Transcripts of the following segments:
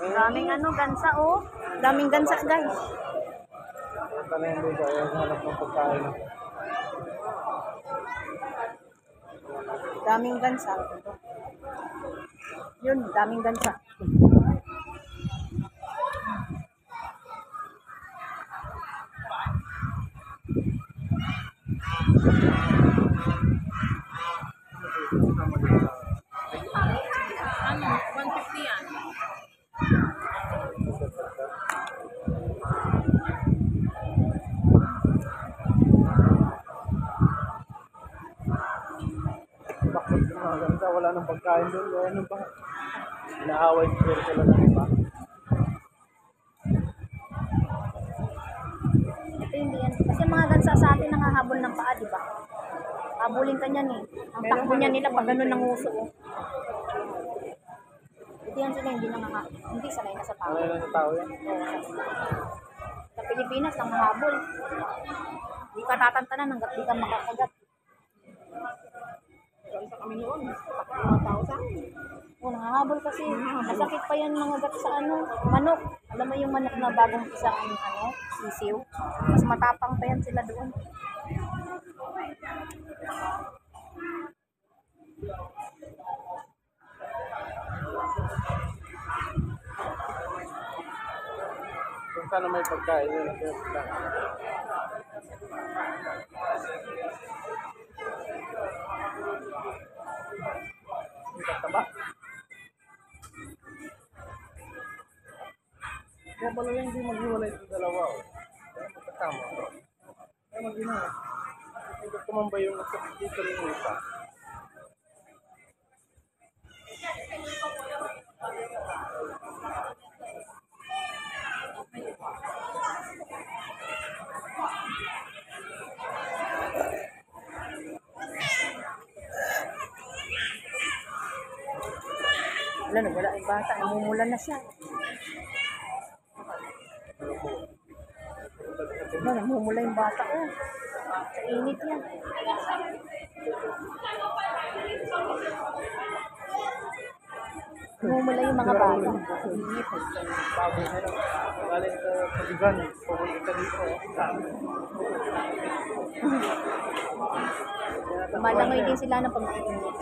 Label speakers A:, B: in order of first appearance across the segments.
A: Daming ano, gansa oh. Daming gansa guys.
B: Ito na yung dito, yung hanap ng pagkain.
A: Daming gansa. Yun, daming gansa.
C: Ano? 150 yan.
B: Bakit yung mga ganda, wala nang pagkain doon. Ano ba? Inaaway sila ng iba.
A: Ito hindi yan. Kasi mga gansa sa atin nangahabol ng paa, di ba? Habulin ka niyan eh. Ang takbo niya nila pag ganun ng uso oh. Ito yan sila, hindi sanay na sa tao.
B: Ano na sa tao yan?
A: Sa Pilipinas, nanghahabol. Hindi ka tatantanan hanggat di ka makakagat.
C: Gansa kami noon. Takbo mga tao sa amin.
A: Oh, nanghahabol kasi. Masakit pa yan mga gat sa ano, manok. Alam mo yung manok na bagong isang ano, sisiw. Mas matapang pa yan sila doon.
B: Kung saan may pagkain yun. Taba. Kaya pala yung hindi maghiwalay sa dalawa. Kaya magkasama. Kaya mag-ina. Hindi tumambay yung dito rin yung isa.
A: Wala, wala yung bata. Namumulan na siya. Wala, namumula yung bata. Oh. Sa init yan. Namumula yung mga bata. Sa init.
B: Baboy na yun. Galing sa Kabigan. Pupunta ka dito.
A: Malangoy din sila ng pag-iinit.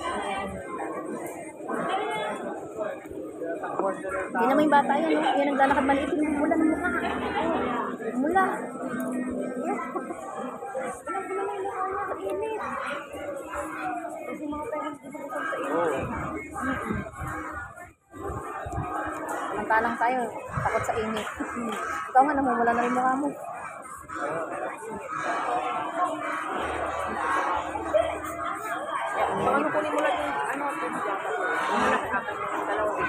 A: Hindi naman yung bata yan, no? Yan naglalakad maliit yung mula ng mukha. Mula. Pinag-mula na yung mukha niya sa init. Kasi mga parents dito kusog sa init. Samantalang tayo, takot sa init. Ikaw nga, namumula na rin mukha mo.
C: Ano kunin mo lang yung ano, yung nakakatan yung dalawang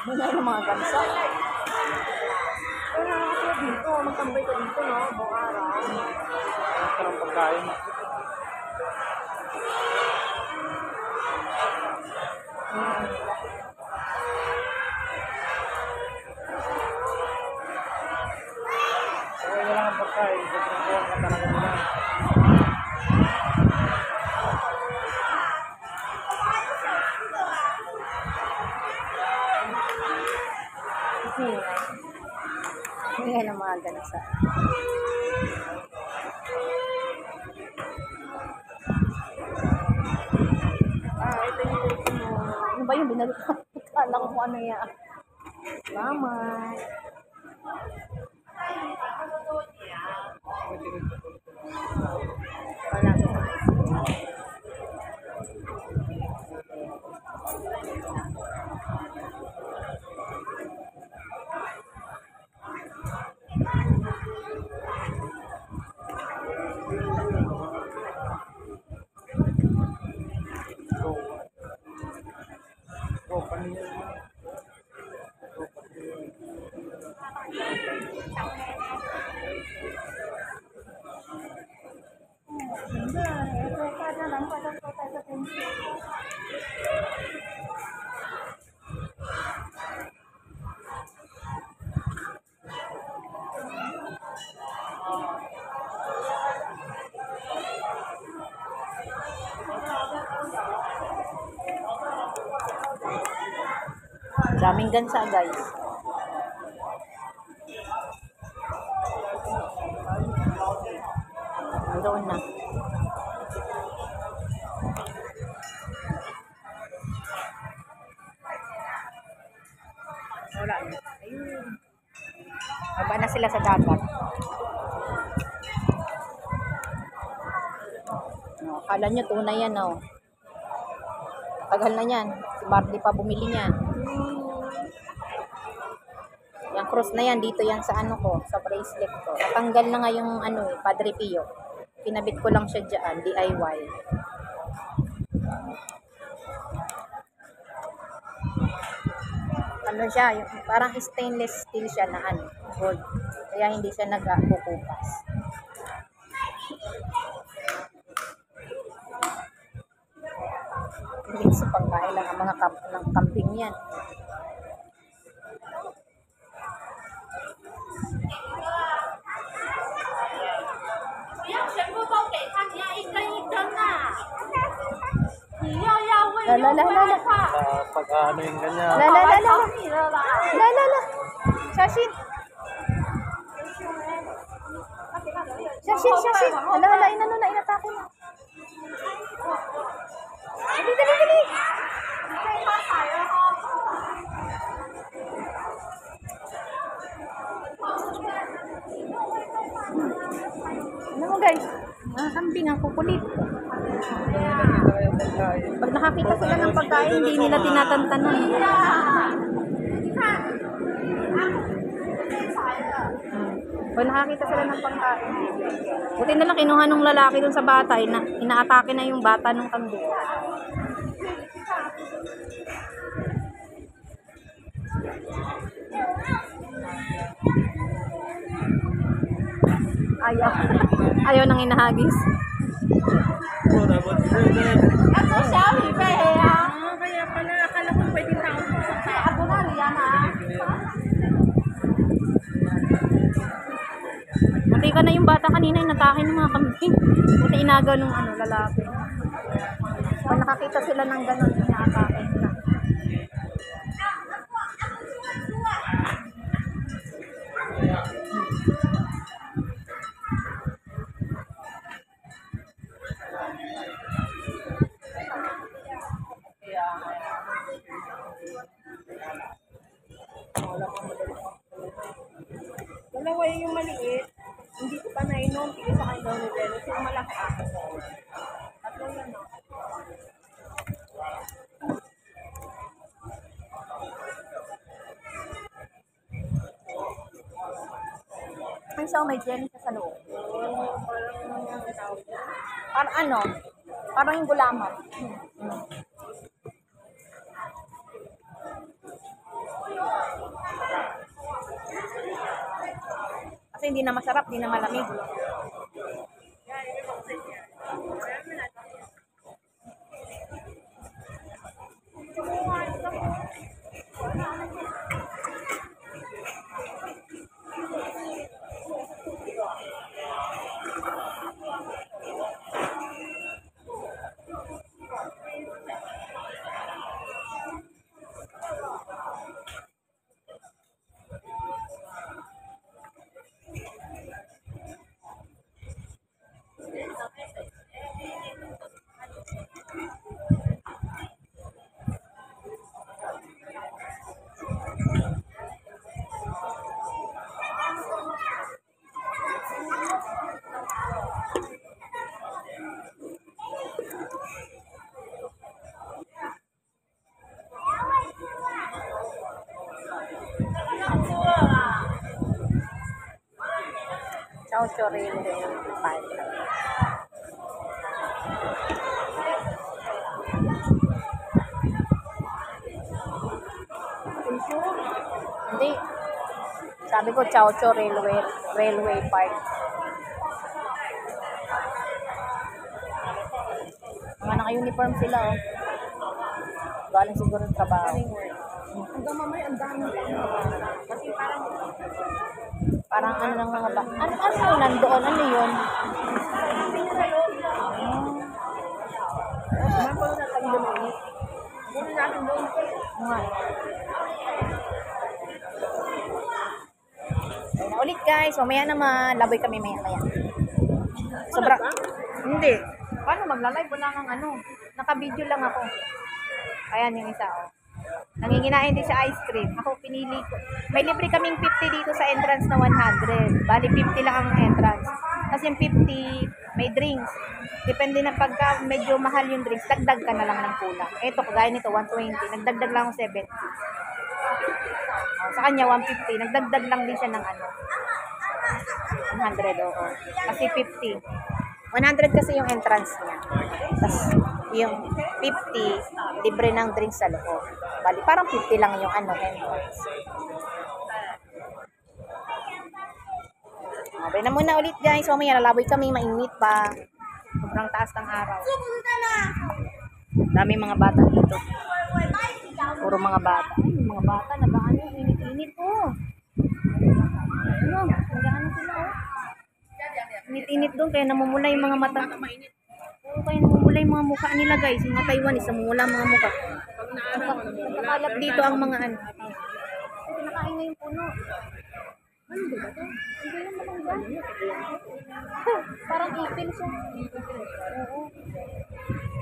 A: Muna yung mga gansa.
C: kaya ako dito, magtambay ka dito, no? Buong araw.
B: Ito ng pagkain. Kaya wala kang pagkain. Pagkakuha ka talaga nila.
A: Yan ang mga gansa.
C: Ito yung take mo.
A: Ano ba yung binalik ko? Kala ko kung ano yan. Salamat. Wala ko. Daming gansa, guys. Doon na.
C: Wala na. Ayun.
A: Baba na sila sa dagat. Oh, akala nyo tunay yan, oh. Tagal na yan. Si Bardi pa bumili niyan. Yung cross na yan, dito yan sa ano ko, sa bracelet ko. Natanggal na nga yung ano eh, Padre Pio. Kinabit ko lang siya dyan, DIY. Ano siya, yung, parang stainless steel siya na ano, gold. Kaya hindi siya nag-kukupas. Hindi sa pagkain lang ang mga ng camping yan. La la la la la.
B: Pag ano yung ganyan.
A: La la la la. La la la. Shashin. Shashin, shashin. Hala, hala, inano na, inatake na. Dali, dali, dali. Ano mo guys? Mga kambing ang kukulit. Pag nakakita sila ng pagkain, hindi nila tinatantanan. Pag nakakita sila ng pagkain. Buti na lang kinuha nung lalaki dun sa bata, inaatake na yung bata ng kambing. Ayaw. Ayaw nang inahagis.
C: Kaya pala, akala ko pwede tao.
A: Buti ka na yung bata kanina, inatake ng mga kambing. Buti inagaw nung ano, lalaki. Pag nakakita sila ng ganun, inaatake na.
C: Dalawa yung maliit. Hindi ko pa nainom. Tigil sa kayo daw ni Venus. Yung malaki ako. Tatlo yan, no?
A: May siya may jelly sa loob. Parang ano? Parang yung gulaman. Kasi hindi na masarap, hindi na malamig. Chow rin din. Hindi. Sabi ko Chow Railway Park. Mga naka-uniform sila, oh. Galing siguro ng trabaho.
C: Hanggang mamaya, ang dami pa kasi
A: Parang ano ng mga ba? Ano yung nandoon? Ano yun?
C: Mapalo na tayo doon. Muna akin doon.
A: Oo nga. Ayun na ulit guys. Mamaya naman. Laboy kami maya. Sobra. Hindi. Paano magla-live? Wala kang ano. Naka-video lang ako. Ayan yung isa oh. Nanginginain din siya ice cream. Ako pinili ko. May libre kaming 50 dito sa entrance na 100. Bali 50 lang ang entrance. Tapos yung 50 may drinks. Depende na pagka medyo mahal yung drinks, dagdag ka na lang ng kulang. Eto, kagaya nito 120. Nagdagdag lang ako 70. Oh, sa kanya 150. Nagdagdag lang din siya ng ano. 100 oo. Kasi 50. 100 kasi yung entrance niya. Tapos yung 50 libre ng drinks sa loob. Bali parang 50 lang yung ano entrance. Okay na muna ulit guys. Mamaya lalaboy kami, mainit pa. Sobrang taas ng araw. Dami mga bata dito. Puro mga bata. Ay, yung mga bata nagaano, init-init oh. Ano, nagaano sila oh. Init-init doon kaya namumula yung mga mata. Oo, kaya namumula yung mga mukha nila guys. Yung mga Taiwanese, namumula ang mga mukha. Nagkakalat dito ang mga ano. Kinakain na yung puno. Ano ba ito? Hindi naman lang yan. Parang ipil siya. Oo.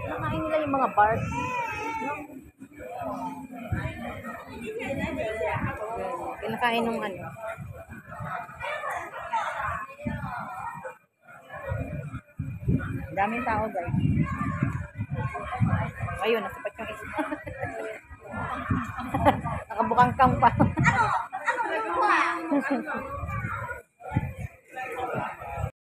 A: Kinakain nila yung mga bark. Kinakain nung ano. Daming tao guys. Ayun, nasipat yung isa. Nakabukang kang pa.